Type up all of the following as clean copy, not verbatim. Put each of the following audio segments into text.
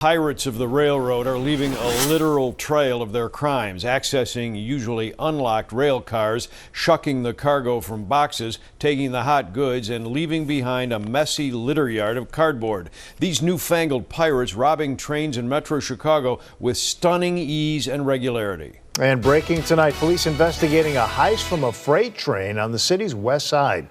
Pirates of the railroad are leaving a literal trail of their crimes, accessing usually unlocked rail cars, shucking the cargo from boxes, taking the hot goods, and leaving behind a messy litter yard of cardboard. These newfangled pirates robbing trains in Metro Chicago with stunning ease and regularity. And breaking tonight, police investigating a heist from a freight train on the city's west side.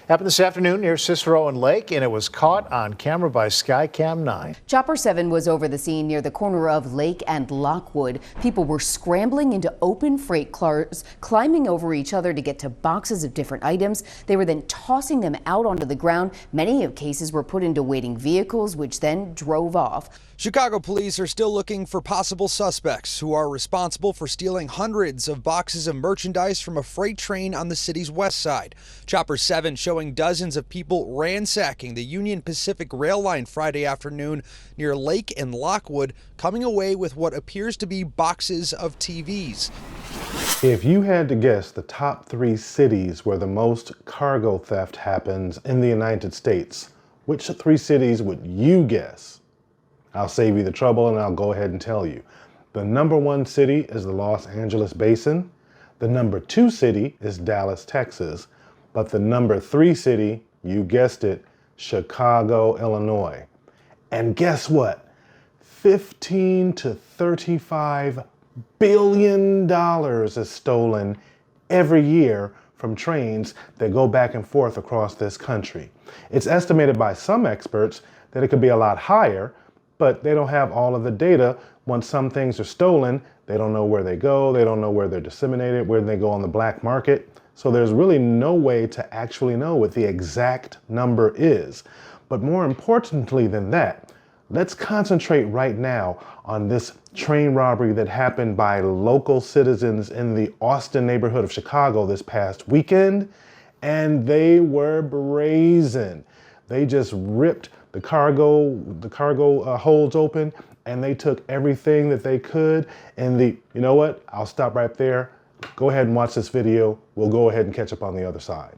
Happened this afternoon near Cicero and Lake, and it was caught on camera by Skycam 9. Chopper 7 was over the scene near the corner of Lake and Lockwood. People were scrambling into open freight cars, climbing over each other to get to boxes of different items. They were then tossing them out onto the ground. Many of cases were put into waiting vehicles, which then drove off. Chicago police are still looking for possible suspects who are responsible for stealing hundreds of boxes of merchandise from a freight train on the city's west side. Chopper 7 showing dozens of people ransacking the Union Pacific rail line Friday afternoon near Lake and Lockwood, coming away with what appears to be boxes of TVs. If you had to guess the top 3 cities where the most cargo theft happens in the United States, which 3 cities would you guess? I'll save you the trouble and I'll go ahead and tell you. The number 1 city is the Los Angeles Basin. The number 2 city is Dallas, Texas. But the number 3 city, you guessed it, Chicago, Illinois. And guess what? $15 to $35 billion is stolen every year from trains that go back and forth across this country. It's estimated by some experts that it could be a lot higher, but they don't have all of the data. Once some things are stolen, they don't know where they go, they don't know where they're disseminated, where they go on the black market. So there's really no way to actually know what the exact number is. But more importantly than that, let's concentrate right now on this train robbery that happened by local citizens in the Austin neighborhood of Chicago this past weekend. And they were brazen. They just ripped the cargo holds open, and they took everything that they could. And you know what? I'll stop right there. Go ahead and watch this video. We'll go ahead and catch up on the other side.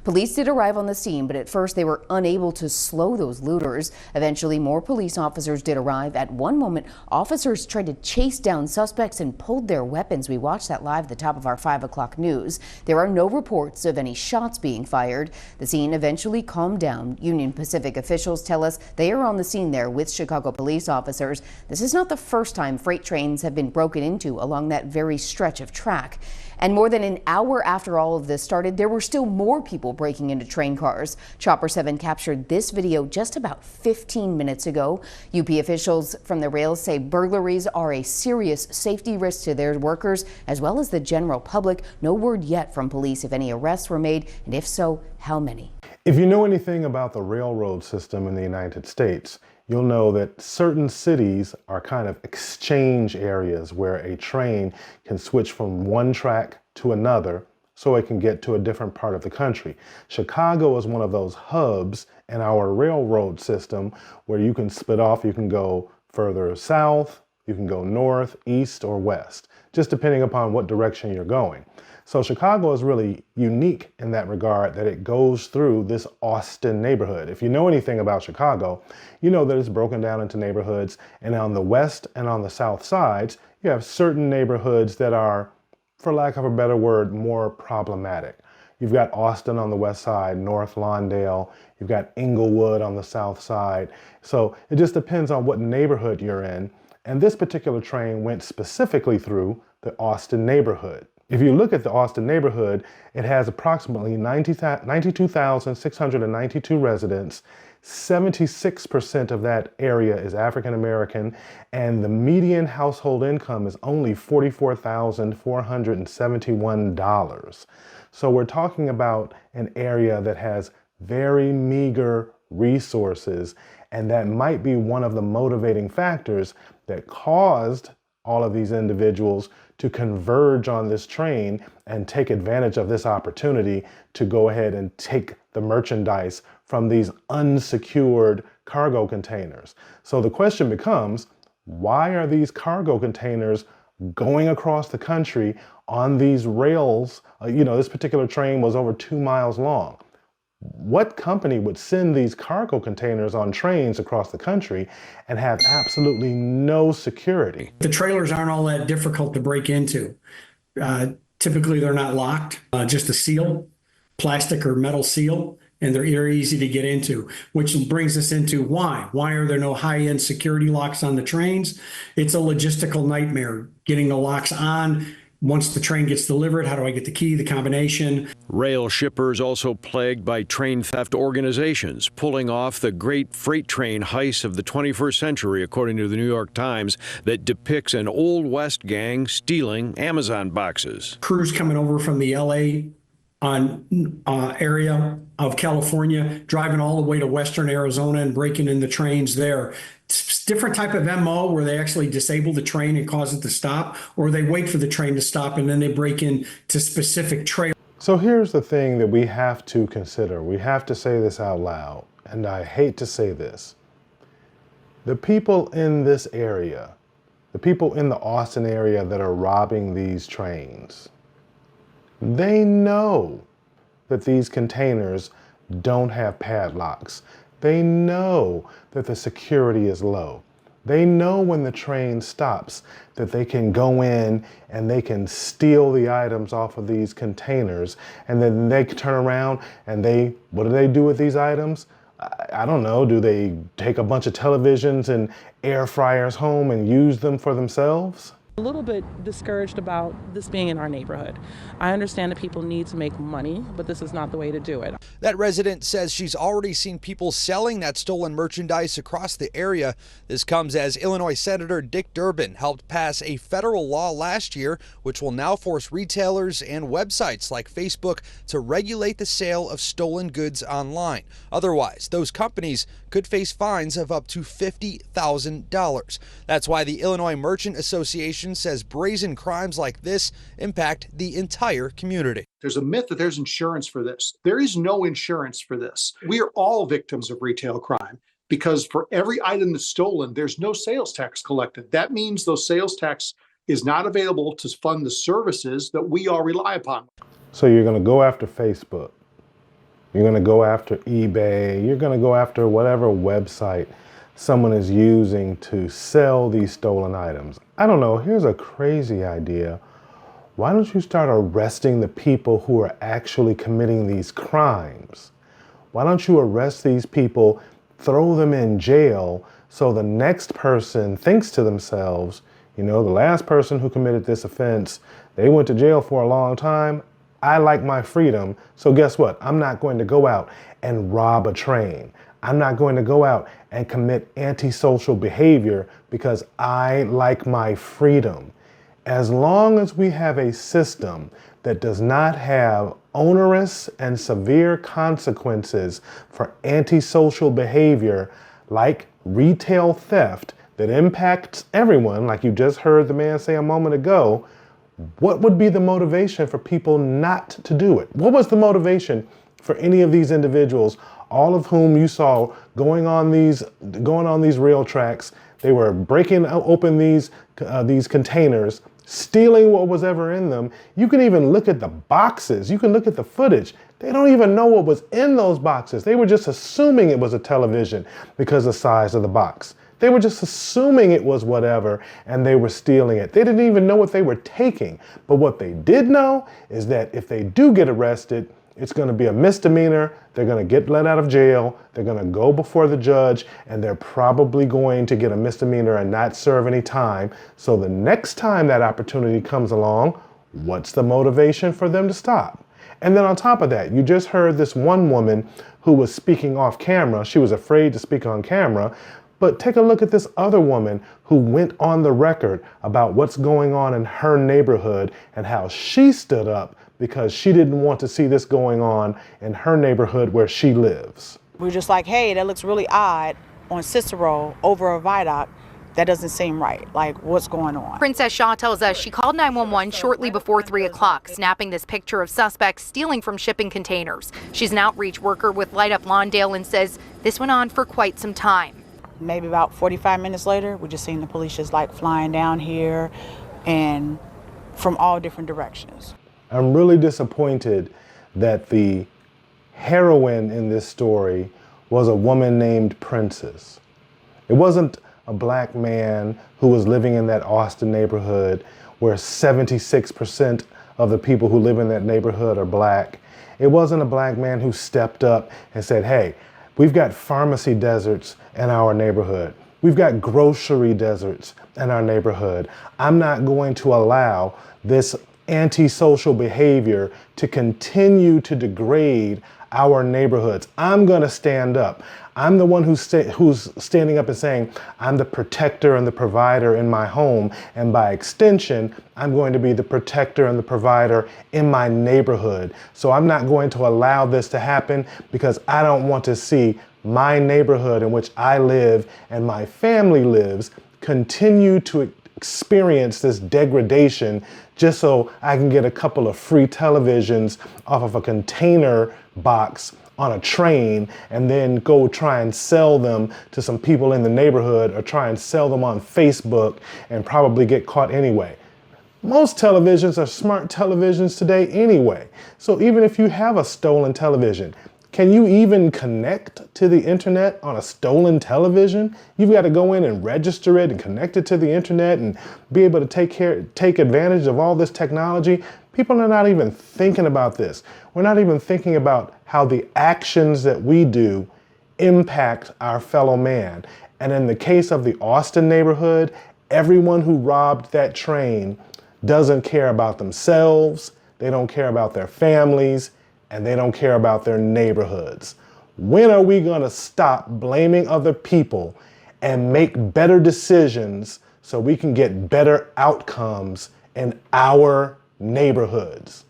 Police did arrive on the scene, but at first they were unable to slow those looters. Eventually, more police officers did arrive. At one moment, officers tried to chase down suspects and pulled their weapons. We watched that live at the top of our 5 o'clock news. There are no reports of any shots being fired. The scene eventually calmed down. Union Pacific officials tell us they are on the scene there with Chicago police officers. This is not the first time freight trains have been broken into along that very stretch of track. And more than an hour after all of this started, there were still more people breaking into train cars. Chopper 7 captured this video just about 15 minutes ago. UP officials from the rails say burglaries are a serious safety risk to their workers as well as the general public. No word yet from police if any arrests were made, and if so, how many. If you know anything about the railroad system in the United States, you'll know that certain cities are kind of exchange areas where a train can switch from one track to another so it can get to a different part of the country. Chicago is one of those hubs in our railroad system where you can split off. You can go further south, you can go north, east, or west, just depending upon what direction you're going. So Chicago is really unique in that regard, that it goes through this Austin neighborhood. If you know anything about Chicago, you know that it's broken down into neighborhoods, and on the west and on the south sides, you have certain neighborhoods that are, for lack of a better word, more problematic. You've got Austin on the west side, North Lawndale, you've got Inglewood on the south side. So it just depends on what neighborhood you're in. And this particular train went specifically through the Austin neighborhood. If you look at the Austin neighborhood, it has approximately 92,692 residents. 76% of that area is African American, and the median household income is only $44,471. So we're talking about an area that has very meager resources, and that might be one of the motivating factors that caused all of these individuals to converge on this train and take advantage of this opportunity to go ahead and take the merchandise from these unsecured cargo containers. So the question becomes, why are these cargo containers going across the country on these rails? This particular train was over 2 miles long. What company would send these cargo containers on trains across the country and have absolutely no security? The trailers aren't all that difficult to break into. Typically, they're not locked, just a seal, plastic or metal seal, and they're very easy to get into, which brings us into why. Why are there no high-end security locks on the trains? It's a logistical nightmare getting the locks on. Once the train gets delivered, how do I get the key, the combination? Rail shippers also plagued by train theft organizations, pulling off the great freight train heist of the 21st century, according to the New York Times, that depicts an Old West gang stealing Amazon boxes. Crews coming over from the LA area of California, driving all the way to Western Arizona and breaking in the trains there. It's different type of MO where they actually disable the train and cause it to stop, or they wait for the train to stop and then they break into specific trailers. So here's the thing that we have to consider. We have to say this out loud, and I hate to say this. The people in this area, the people in the Austin area that are robbing these trains, they know that these containers don't have padlocks. They know that the security is low. They know when the train stops that they can go in and they can steal the items off of these containers, and then they can turn around and what do they do with these items? I don't know. Do they take a bunch of televisions and air fryers home and use them for themselves? A little bit discouraged about this being in our neighborhood. I understand that people need to make money, but this is not the way to do it. That resident says she's already seen people selling that stolen merchandise across the area. This comes as Illinois Senator Dick Durbin helped pass a federal law last year, which will now force retailers and websites like Facebook to regulate the sale of stolen goods online. Otherwise, those companies could face fines of up to $50,000. That's why the Illinois Merchant Association says brazen crimes like this impact the entire community. There's a myth that there's insurance for this. There is no insurance for this. We are all victims of retail crime because for every item that's stolen, there's no sales tax collected. That means those sales tax is not available to fund the services that we all rely upon. So you're going to go after Facebook. You're going to go after eBay. You're going to go after whatever website someone is using to sell these stolen items. I don't know, here's a crazy idea. Why don't you start arresting the people who are actually committing these crimes? Why don't you arrest these people, throw them in jail, so the next person thinks to themselves, you know, the last person who committed this offense, they went to jail for a long time. I like my freedom, so guess what? I'm not going to go out and rob a train. I'm not going to go out and commit antisocial behavior because I like my freedom. As long as we have a system that does not have onerous and severe consequences for antisocial behavior like retail theft that impacts everyone, like you just heard the man say a moment ago, what would be the motivation for people not to do it? What was the motivation for any of these individuals, all of whom you saw going on these rail tracks? They were breaking open these containers, stealing what was ever in them. You can even look at the boxes. You can look at the footage. They don't even know what was in those boxes. They were just assuming it was a television because of the size of the box. They were just assuming it was whatever, and they were stealing it. They didn't even know what they were taking. But what they did know is that if they do get arrested, it's going to be a misdemeanor. They're going to get let out of jail. They're going to go before the judge, and they're probably going to get a misdemeanor and not serve any time. So the next time that opportunity comes along, what's the motivation for them to stop? And then on top of that, you just heard this one woman who was speaking off camera. She was afraid to speak on camera. But take a look at this other woman who went on the record about what's going on in her neighborhood and how she stood up because she didn't want to see this going on in her neighborhood where she lives. We're just like, hey, that looks really odd on Cicero over a viaduct. That doesn't seem right. Like, what's going on? Princess Shaw tells us she called 911 shortly before 3 o'clock, snapping this picture of suspects stealing from shipping containers. She's an outreach worker with Light Up Lawndale and says this went on for quite some time. Maybe about 45 minutes later, we just seen the police just like flying down here and from all different directions. I'm really disappointed that the heroine in this story was a woman named Princess. It wasn't a black man who was living in that Austin neighborhood where 76% of the people who live in that neighborhood are black. It wasn't a black man who stepped up and said, hey, we've got pharmacy deserts in our neighborhood. We've got grocery deserts in our neighborhood. I'm not going to allow this antisocial behavior to continue to degrade our neighborhoods. I'm going to stand up. I'm the one who's standing up and saying, I'm the protector and the provider in my home. And by extension, I'm going to be the protector and the provider in my neighborhood. So I'm not going to allow this to happen because I don't want to see my neighborhood in which I live and my family lives continue to experience this degradation just so I can get a couple of free televisions off of a container box on a train and then go try and sell them to some people in the neighborhood or try and sell them on Facebook and probably get caught anyway. Most televisions are smart televisions today anyway. So even if you have a stolen television, can you even connect to the internet on a stolen television? You've got to go in and register it and connect it to the internet and be able to take advantage of all this technology. People are not even thinking about this. We're not even thinking about how the actions that we do impact our fellow man. And in the case of the Austin neighborhood, everyone who robbed that train doesn't care about themselves, they don't care about their families, and they don't care about their neighborhoods. When are we going to stop blaming other people and make better decisions so we can get better outcomes in our neighborhoods?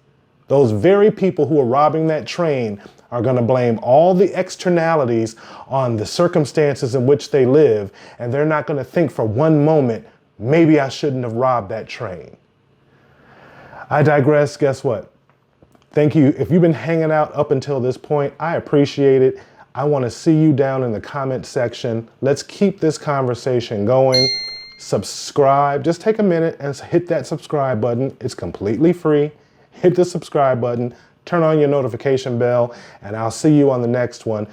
Those very people who are robbing that train are going to blame all the externalities on the circumstances in which they live, and they're not going to think for one moment, maybe I shouldn't have robbed that train. I digress. Guess what? Thank you. If you've been hanging out up until this point, I appreciate it. I want to see you down in the comment section. Let's keep this conversation going. Subscribe. Just take a minute and hit that subscribe button. It's completely free. Hit the subscribe button, turn on your notification bell, and I'll see you on the next one.